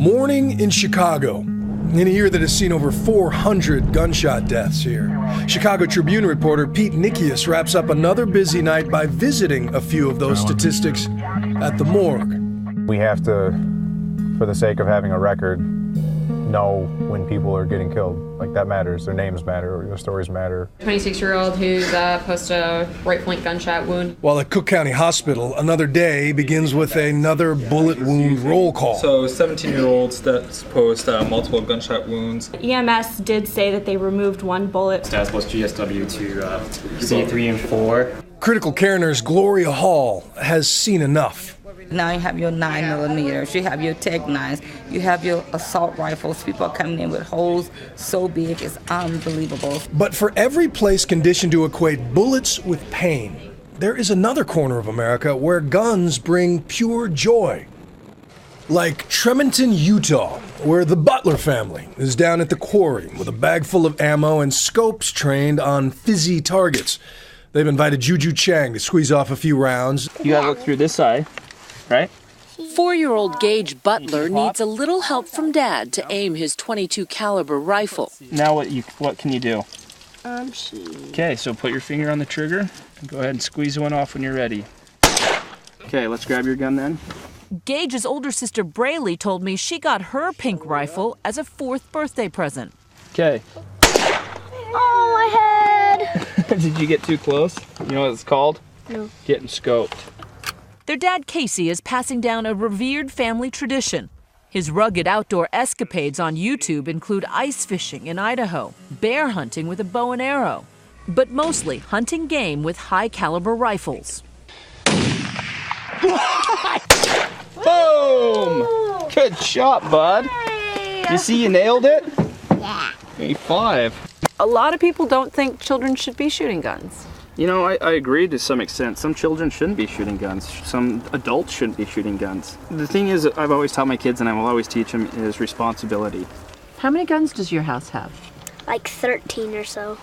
Morning in Chicago, in a year that has seen over 400 gunshot deaths here. Chicago Tribune reporter Pete Nikias wraps up another busy night by visiting a few of those statistics at the morgue. We have to, for the sake of having a record, know when people are getting killed. Like, that matters. Their names matter, their stories matter. 26-year-old who's post a right-point gunshot wound. While at Cook County Hospital, another day begins with another bullet wound roll call. So 17-year-olds that post multiple gunshot wounds. EMS did say that they removed one bullet. Stats plus GSW to C3 and 4. Critical care nurse Gloria Hall has seen enough. Now you have your 9mm, you have your Tech 9s, you have your assault rifles. People are coming in with holes so big, it's unbelievable. But for every place conditioned to equate bullets with pain, there is another corner of America where guns bring pure joy. Like Tremonton, Utah, where the Butler family is down at the quarry with a bag full of ammo and scopes trained on fizzy targets. They've invited Juju Chang to squeeze off a few rounds. You gotta look through this eye. Right? 4-year-old Gage Butler needs a little help from Dad to aim his .22 caliber rifle. Now what can you do? Okay, so put your finger on the trigger and go ahead and squeeze one off when you're ready. Okay, let's grab your gun then. Gage's older sister Braylee told me she got her pink rifle as a 4th birthday present. Okay. Oh, my head! Did you get too close? You know what it's called? No. Getting scoped. Their dad, Casey, is passing down a revered family tradition. His rugged outdoor escapades on YouTube include ice fishing in Idaho, bear hunting with a bow and arrow, but mostly hunting game with high-caliber rifles. Boom! Good shot, bud. You see you nailed it? Yeah. A5. A lot of people don't think children should be shooting guns. You know, I agree to some extent. Some children shouldn't be shooting guns. Some adults shouldn't be shooting guns. The thing is, I've always taught my kids, and I will always teach them, is responsibility. How many guns does your house have? Like 13 or so.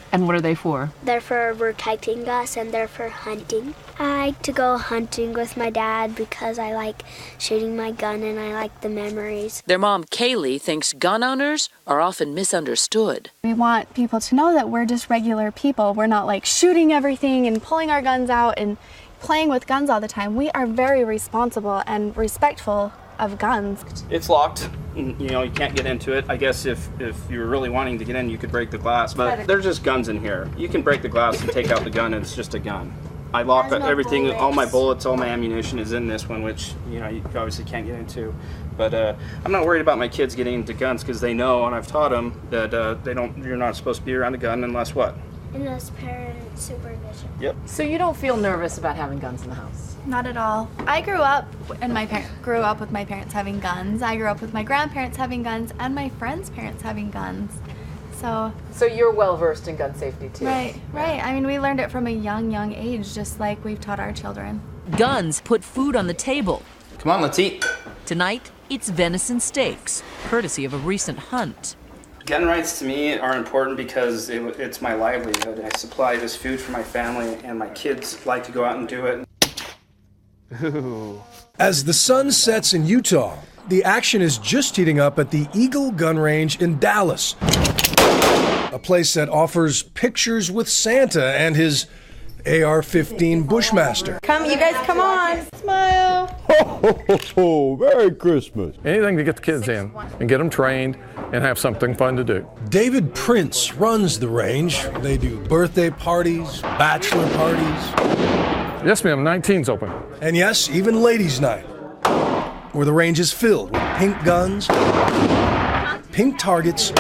And what are they for? They're for protecting us and they're for hunting. I like to go hunting with my dad because I like shooting my gun and I like the memories. Their mom, Kaylee, thinks gun owners are often misunderstood. We want people to know that we're just regular people. We're not like shooting everything and pulling our guns out and playing with guns all the time. We are very responsible and respectful of guns. It's locked. You know, you can't get into it. I guess if you were really wanting to get in, you could break the glass, but there's just guns in here. You can break the glass and take out the gun, and it's just a gun. I lock everything, bullets. All my bullets, all my ammunition is in this one, which, you know, you obviously can't get into. But I'm not worried about my kids getting into guns because they know, and I've taught them that you're not supposed to be around a gun unless what? Unless parent supervision. Yep. So you don't feel nervous about having guns in the house? Not at all. I grew up with my parents having guns. I grew up with my grandparents having guns and my friends' parents having guns. So you're well versed in gun safety too. Right. I mean, we learned it from a young age, just like we've taught our children. Guns put food on the table. Come on, let's eat. Tonight, it's venison steaks, courtesy of a recent hunt. Gun rights to me are important because it's my livelihood. I supply this food for my family, and my kids like to go out and do it. Ooh. As the sun sets in Utah, the action is just heating up at the Eagle Gun Range in Dallas, a place that offers pictures with Santa and his AR-15 Bushmaster. You guys come on. Smile. Ho, Merry Christmas. Anything to get the kids in and get them trained and have something fun to do. David Prince runs the range. They do birthday parties, bachelor parties. Yes, ma'am, 19's open. And yes, even ladies' night, where the range is filled with pink guns, pink targets,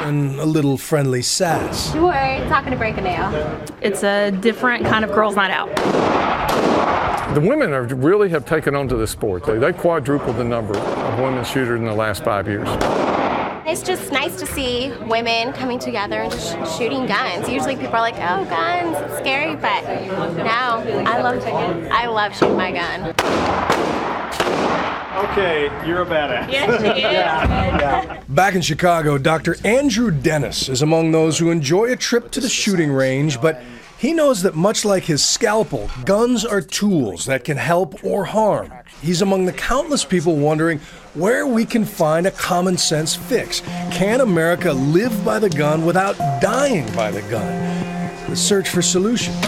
and a little friendly sass. Don't worry, it's not going to break a nail. It's a different kind of girls' night out. The women really have taken on to this sport. They quadrupled the number of women shooters in the last 5 years. It's just nice to see women coming together and just shooting guns. Usually people are like, oh, guns, it's scary, but no, I love shooting my gun. Okay, you're a badass. Yes, she is. Yeah. Back in Chicago, Dr. Andrew Dennis is among those who enjoy a trip to the shooting range, but He knows that much like his scalpel, guns are tools that can help or harm. He's among the countless people wondering where we can find a common sense fix. Can America live by the gun without dying by the gun? The search for solutions